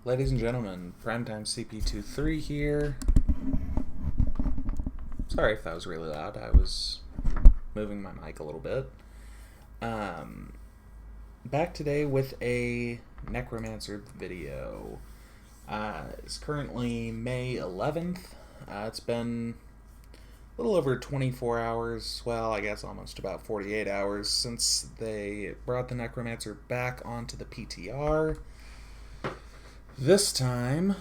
Ladies and gentlemen, Primetime CP23 here. Sorry if that was really loud. I was moving my mic a little bit. Back today with a Necromancer video. It's currently May 11th. It's been a little over 24 hours, well, I guess almost about 48 hours since they brought the Necromancer back onto the PTR. This time,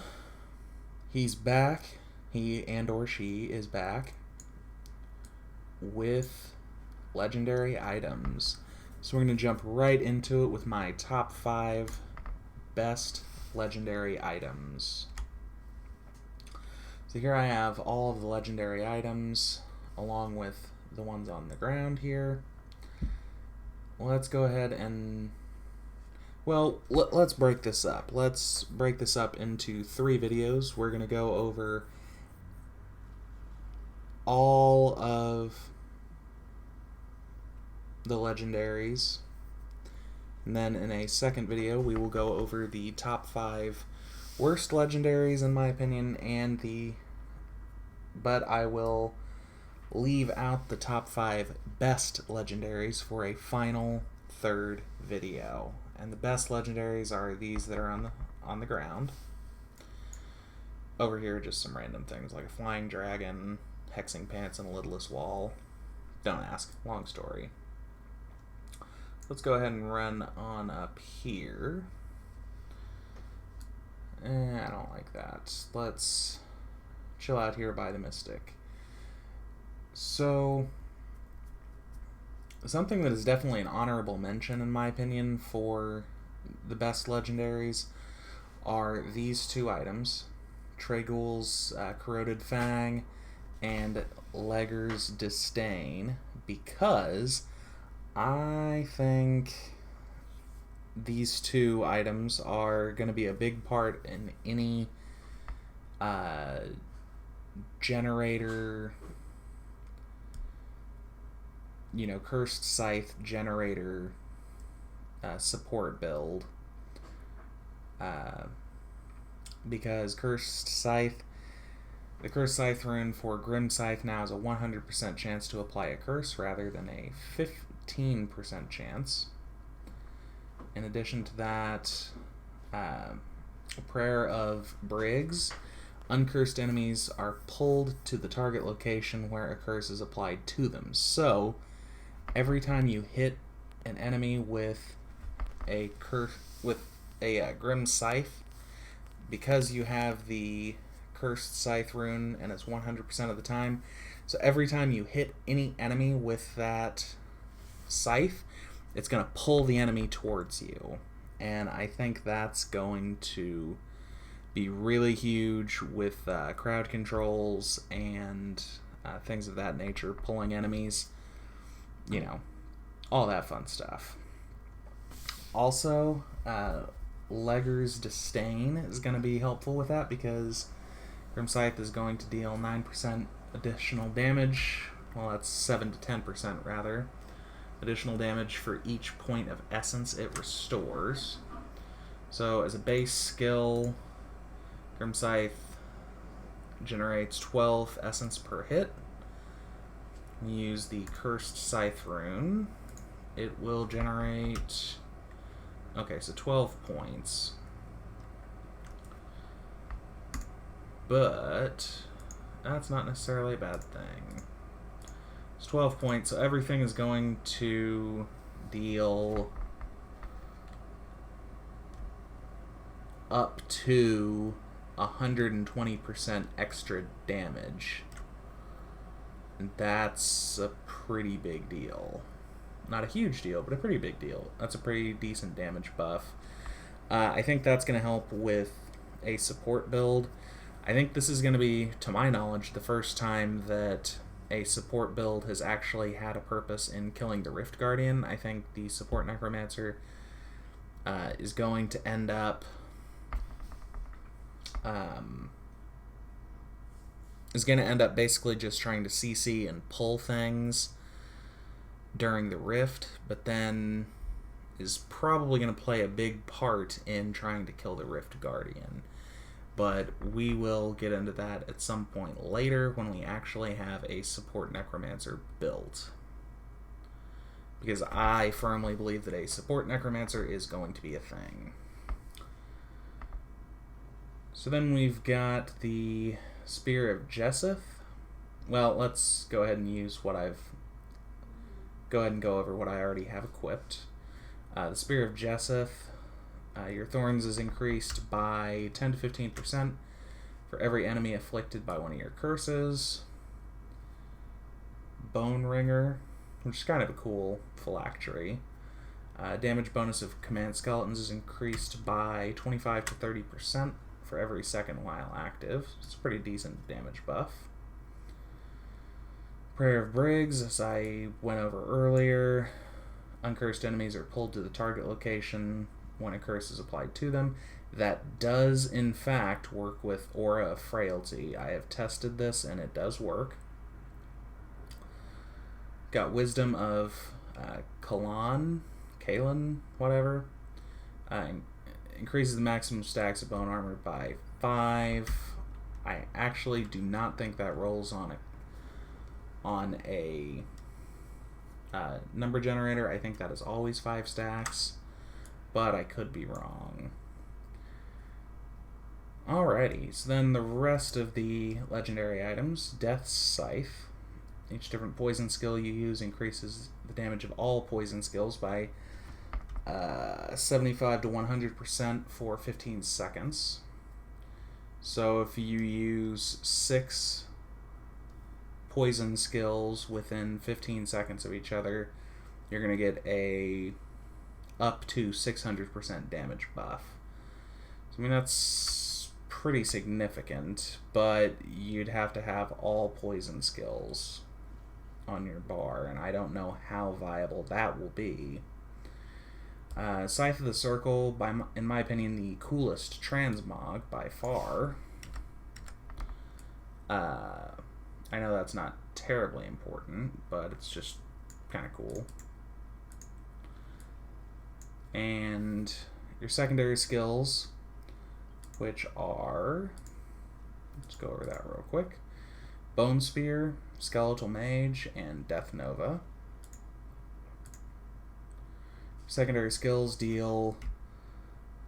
he's back, he and or she is back with legendary items. So we're going to jump right into it with my top 5 best legendary items. So here I have all of the legendary items along with the ones on the ground here. Let's go ahead and let's break this up. Let's break this up into 3 videos. We're going to go over all of the legendaries. And then in a second video, we will go over the top 5 worst legendaries, in my opinion, but I will leave out the top 5 best legendaries for a final third video. And the best legendaries are these that are on the ground. Over here, just some random things like a flying dragon, hexing pants, and a lidless wall. Don't ask. Long story. Let's go ahead and run on up here. I don't like that. Let's chill out here by the Mystic. So, something that is definitely an honorable mention, in my opinion, for the best legendaries are these 2 items. Trag'Oul's Corroded Fang and Legger's Disdain, because I think these 2 items are going to be a big part in any generator, Cursed Scythe generator support build. Because the Cursed Scythe rune for Grim Scythe now has a 100% chance to apply a curse rather than a 15% chance. In addition to that, Prayer of Briggs. Uncursed enemies are pulled to the target location where a curse is applied to them. So, every time you hit an enemy with a Grim Scythe, because you have the Cursed Scythe rune and it's 100% of the time, so every time you hit any enemy with that scythe, it's going to pull the enemy towards you. And I think that's going to be really huge with crowd controls and things of that nature, pulling enemies, all that fun stuff. Also, Legger's Disdain is going to be helpful with that, because Grim Scythe is going to deal 9% additional damage, well, that's 7 to 10% rather, additional damage for each point of essence it restores. So as a base skill, Grim Scythe generates 12 essence per hit. We use the Cursed Scythe rune. It will generate, okay, so 12 points. But that's not necessarily a bad thing. It's 12 points, so everything is going to deal up to 120% extra damage. And that's a pretty big deal. Not a huge deal, but a pretty big deal. That's a pretty decent damage buff. I think that's going to help with a support build. I think this is going to be, to my knowledge, the first time that a support build has actually had a purpose in killing the Rift Guardian. I think the support Necromancer is going to end up basically just trying to CC and pull things during the Rift, but then is probably going to play a big part in trying to kill the Rift Guardian. But we will get into that at some point later when we actually have a support Necromancer built. Because I firmly believe that a support Necromancer is going to be a thing. So then we've got the Spear of Jessup. Well, let's go ahead and use what go over what I already have equipped. The Spear of Jessup, your thorns is increased by 10 to 15% for every enemy afflicted by one of your curses. Bone Ringer, which is kind of a cool phylactery. Damage bonus of command skeletons is increased by 25 to 30% for every second while active. It's a pretty decent damage buff. Prayer of Briggs, as I went over earlier, uncursed enemies are pulled to the target location when a curse is applied to them. That does, in fact, work with Aura of Frailty. I have tested this, and it does work. Got Wisdom of Kalan, whatever. Increases the maximum stacks of bone armor by 5. I actually do not think that rolls on a number generator. I think that is always 5 stacks, but I could be wrong. Alrighty, so then the rest of the legendary items. Death's Scythe. Each different poison skill you use increases the damage of all poison skills by 75 to 100% for 15 seconds. So if you use 6 poison skills within 15 seconds of each other, you're going to get a up to 600% damage buff. So, I mean, that's pretty significant, but you'd have to have all poison skills on your bar, and I don't know how viable that will be. Scythe of the Circle, in my opinion, the coolest transmog by far. I know that's not terribly important, but it's just kind of cool. And your secondary skills, which are, let's go over that real quick. Bone Spear, Skeletal Mage, and Death Nova. Secondary skills deal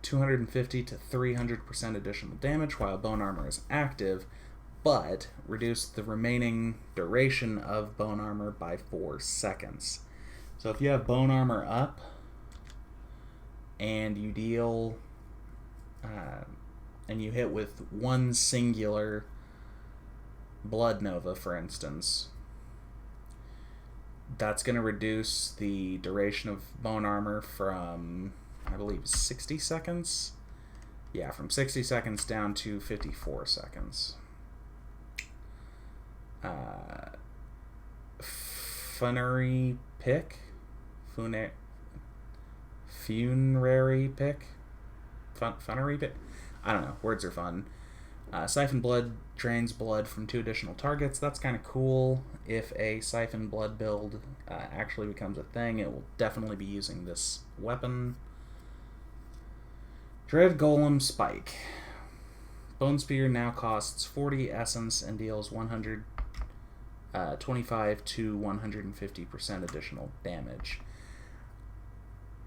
250 to 300% additional damage while Bone Armor is active, but reduce the remaining duration of Bone Armor by 4 seconds. So if you have Bone Armor up and you deal and you hit with one singular Blood Nova, for instance, that's going to reduce the duration of Bone Armor from, I believe, 60 seconds? Yeah, from 60 seconds down to 54 seconds. Funerary Pick? Funerary Pick? Funerary Pick? I don't know, words are fun. Siphon Blood drains blood from 2 additional targets. That's kind of cool. If a Siphon Blood build actually becomes a thing, it will definitely be using this weapon. Dread Golem Spike. Bone Spear now costs 40 essence and deals 125 to 150% additional damage.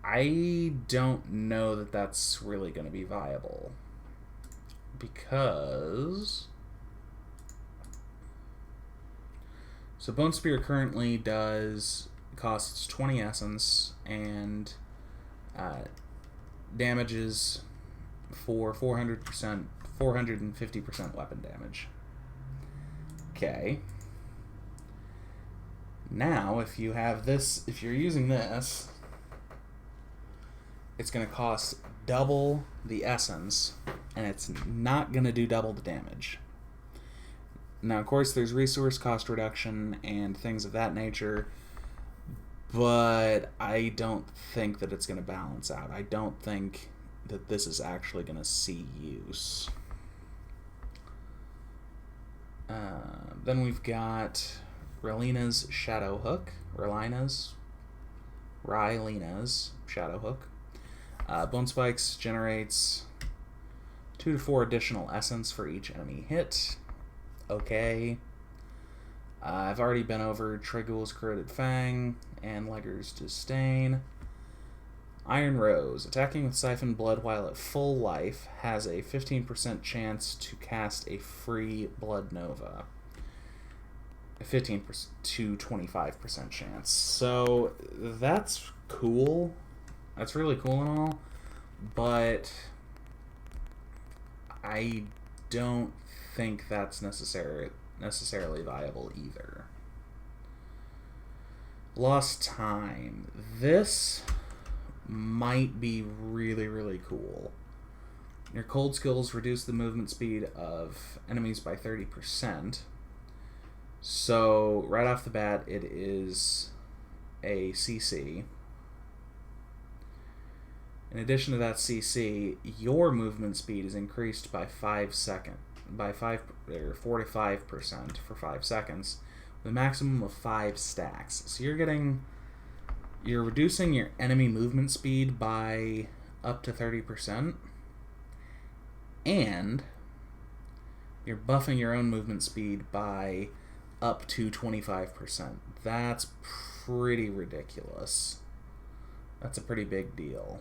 I don't know that that's really going to be viable, because so Bone Spear currently costs 20 essence and damages for 450% weapon damage. Okay. Now, if you have this, if you're using this, it's going to cost double the essence, and it's not going to do double the damage. Now, of course, there's resource cost reduction and things of that nature, but I don't think that it's going to balance out. I don't think that this is actually going to see use. Then we've got Relina's Shadow Hook. Relina's, Rylina's Shadow Hook. Bone Spikes generates 2 to 4 additional essence for each enemy hit. Okay. I've already been over Trag'Oul's Corroded Fang and Legger's Disdain. Iron Rose. Attacking with Siphon Blood while at full life has a 15% chance to cast a free Blood Nova. A 15% to 25% chance. So that's cool. That's really cool and all. But I don't think that's necessarily viable either. Lost Time. This might be really, really cool. Your cold skills reduce the movement speed of enemies by 30%. So, right off the bat, it is a CC. In addition to that CC, your movement speed is increased by 4 to 5% for 5 seconds, with a maximum of 5 stacks. So you're reducing your enemy movement speed by up to 30%, and you're buffing your own movement speed by up to 25%. That's pretty ridiculous. That's a pretty big deal.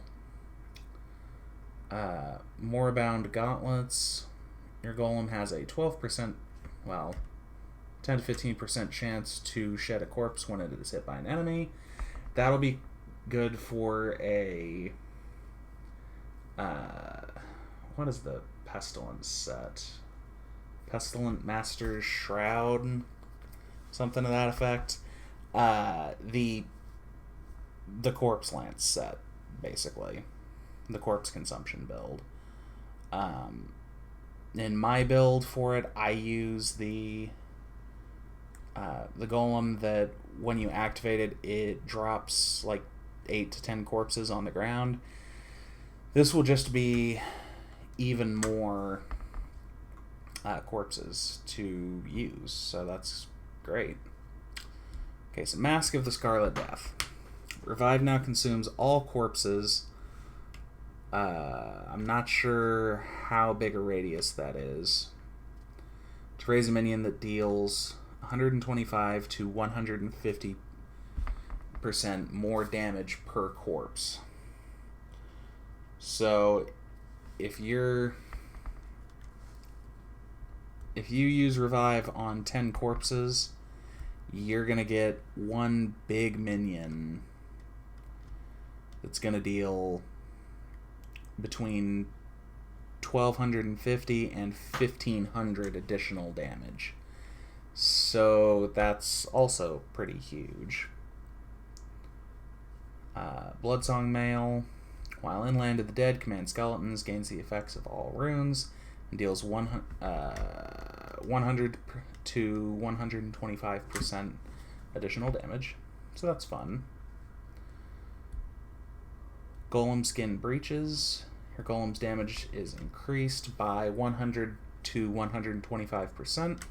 Morebound Gauntlets. Your golem has a 12%, 10 to 15% chance to shed a corpse when it is hit by an enemy. That'll be good for a... what is the Pestilence set? Pestilent Master's Shroud? Something to that effect. The Corpse Lance set, basically. The Corpse Consumption build. In my build for it, I use the golem that when you activate it, it drops like 8 to 10 corpses on the ground. This will just be even more corpses to use, so that's great. Okay, so Mask of the Scarlet Death. Revive now consumes all corpses. I'm not sure how big a radius that is. To raise a minion that deals 125 to 150% more damage per corpse. So if you use Revive on 10 corpses, you're going to get one big minion that's going to deal between 1,250 and 1,500 additional damage. So that's also pretty huge. Bloodsong Mail. While in Land of the Dead, command skeletons, gains the effects of all runes, and deals 100 to 125% additional damage. So that's fun. Golem Skin Breaches. Your golem's damage is increased by 100 to 125%,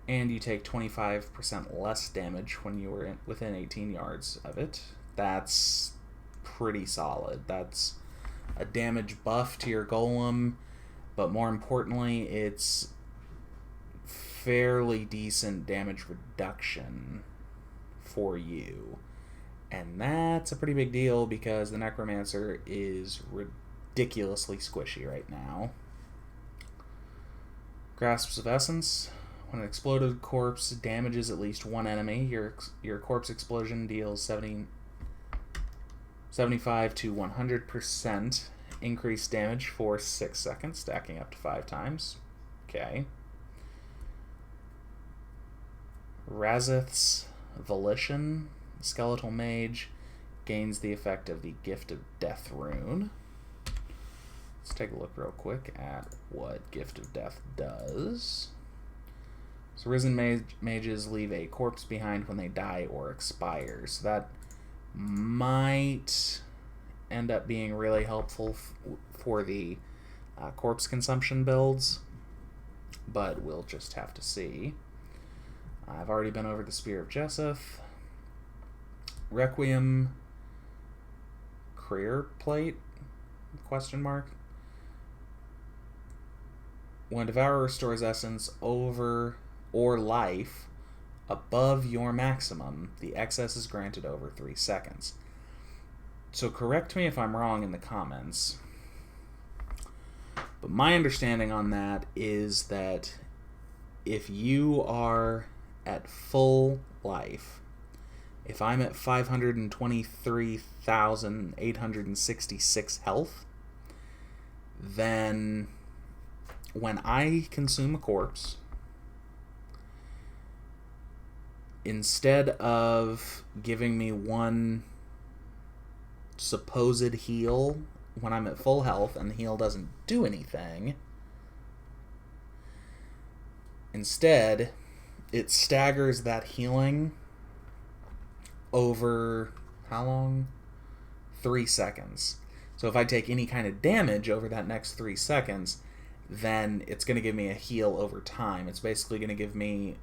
and you take 25% less damage when you were within 18 yards of it. That's pretty solid. That's a damage buff to your golem, but more importantly, it's fairly decent damage reduction for you. And that's a pretty big deal because the Necromancer is ridiculously squishy right now. Grasps of Essence. When an exploded corpse damages at least one enemy, your corpse explosion deals 75 to 100% increased damage for 6 seconds, stacking up to 5 times. Okay. Razith's Volition. Skeletal Mage gains the effect of the Gift of Death rune. Let's take a look real quick at what Gift of Death does. So Risen Mages leave a corpse behind when they die or expire. So that might end up being really helpful for the corpse consumption builds, but we'll just have to see. I've already been over the Spear of Jessup. Requiem career plate? Question mark. When Devourer restores essence over or life above your maximum, the excess is granted over 3 seconds. So correct me if I'm wrong in the comments. But my understanding on that is that if you are at full life, if I'm at 523,866 health, then when I consume a corpse, instead of giving me one supposed heal when I'm at full health and the heal doesn't do anything, instead it staggers that healing over how long? 3 seconds. So if I take any kind of damage over that next 3 seconds, then it's going to give me a heal over time. It's basically going to give me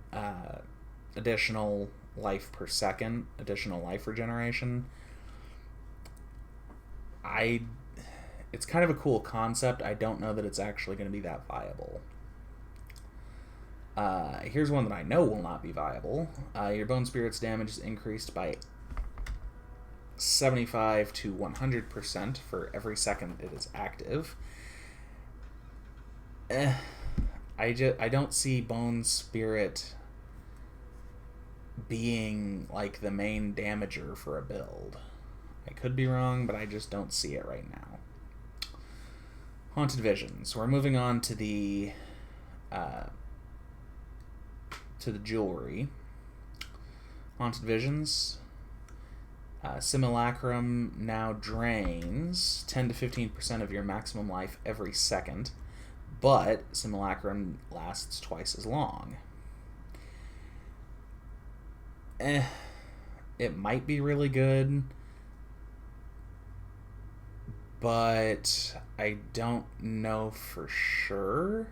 additional life per second, additional life regeneration. It's kind of a cool concept. I don't know that it's actually going to be that viable. Here's one that I know will not be viable. Your Bone Spirit's damage is increased by 75 to 100% for every second it is active. I don't see Bone Spirit being like the main damager for a build. I could be wrong, but I just don't see it right now. Haunted Visions. We're moving on to the jewelry. Haunted Visions. Simulacrum now drains 10 to 15% of your maximum life every second, but Simulacrum lasts twice as long. It might be really good, but I don't know for sure.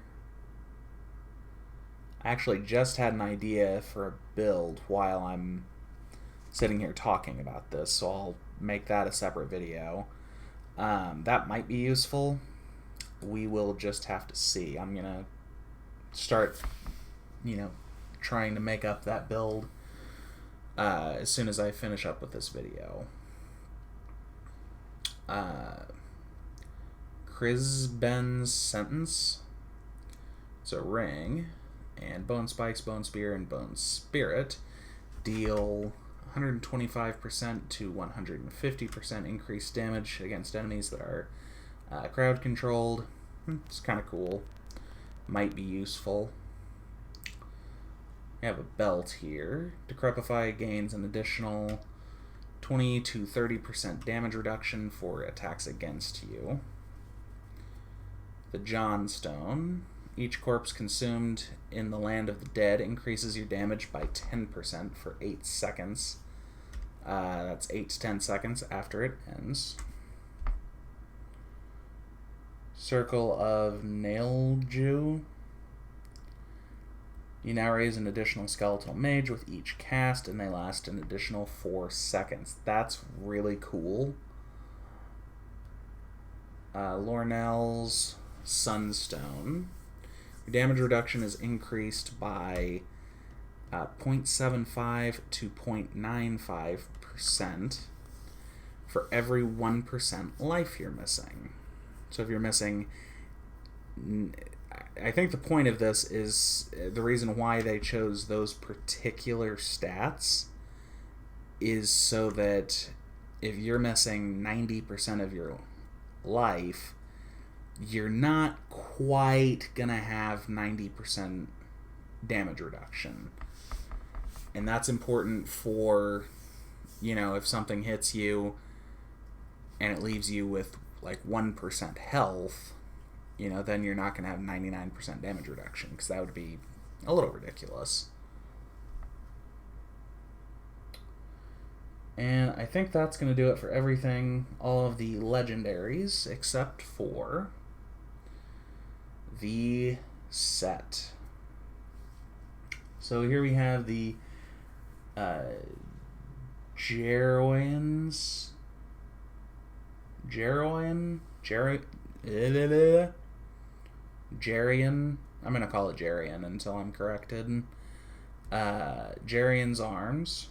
I actually just had an idea for a build while I'm sitting here talking about this, so I'll make that a separate video. That might be useful. We will just have to see. I'm gonna start, trying to make up that build as soon as I finish up with this video. Crisben's Sentence. It's a ring, and Bone Spikes, Bone Spear, and Bone Spirit deal 125% to 150% increased damage against enemies that are crowd controlled. It's kind of cool. Might be useful. We have a belt here. Decrepify gains an additional 20 to 30% damage reduction for attacks against you. The Johnstone. Each corpse consumed in the Land of the Dead increases your damage by 10% for 8 seconds. That's 8 to 10 seconds after it ends. Circle of Nailju. You now raise an additional skeletal mage with each cast, and they last an additional 4 seconds. That's really cool. Lornell's Sunstone. Your damage reduction is increased by 0.75 to 0.95% for every 1% life you're missing. So if you're missing... I think the point of this is the reason why they chose those particular stats is so that if you're missing 90% of your life, you're not quite gonna have 90% damage reduction. And that's important for, if something hits you and it leaves you with like 1% health, then you're not going to have 99% damage reduction, because that would be a little ridiculous. And I think that's going to do it for everything, all of the legendaries, except for the set. So here we have the Jeroens Jarian. I'm gonna call it Jarian until I'm corrected. Jarian's Arms.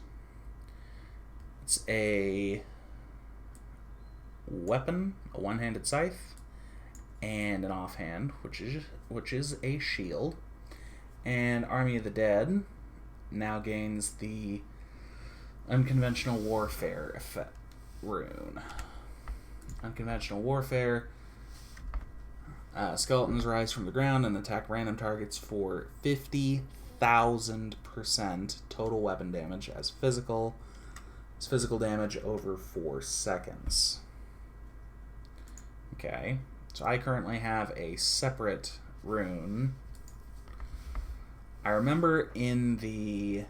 It's a weapon, a one-handed scythe, and an offhand, which is a shield. And Army of the Dead now gains the Unconventional Warfare effect rune. Unconventional Warfare. Skeletons rise from the ground and attack random targets for 50,000% total weapon damage as physical. It's physical damage over 4 seconds. Okay, so I currently have a separate rune. I remember in the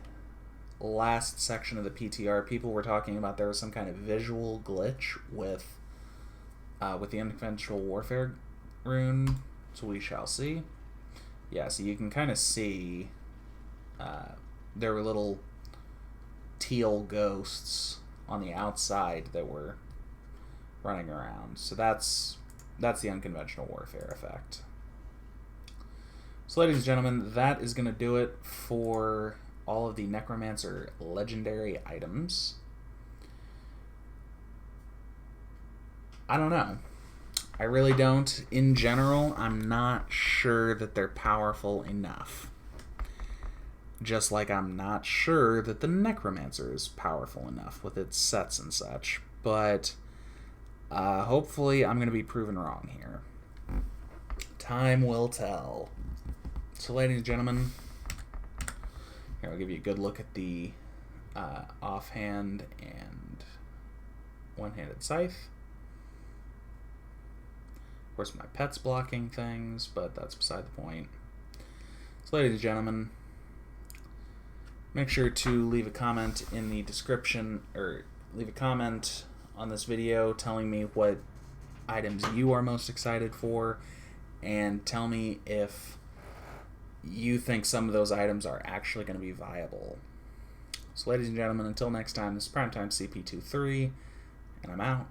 last section of the PTR, people were talking about there was some kind of visual glitch with the Unconventional Warfare rune, so we shall see. Yeah, so you can kind of see there were little teal ghosts on the outside that were running around. So that's the Unconventional Warfare effect. So ladies and gentlemen, that is going to do it for all of the Necromancer Legendary items. I don't know. I really don't. In general, I'm not sure that they're powerful enough. Just like I'm not sure that the Necromancer is powerful enough with its sets and such. But hopefully I'm going to be proven wrong here. Time will tell. So ladies and gentlemen, here I'll give you a good look at the offhand and one-handed scythe. Of course, my pet's blocking things, but that's beside the point. So ladies and gentlemen, make sure to leave a comment in the description, or leave a comment on this video telling me what items you are most excited for, and tell me if you think some of those items are actually going to be viable. So ladies and gentlemen, until next time, this is Primetime CP23, and I'm out.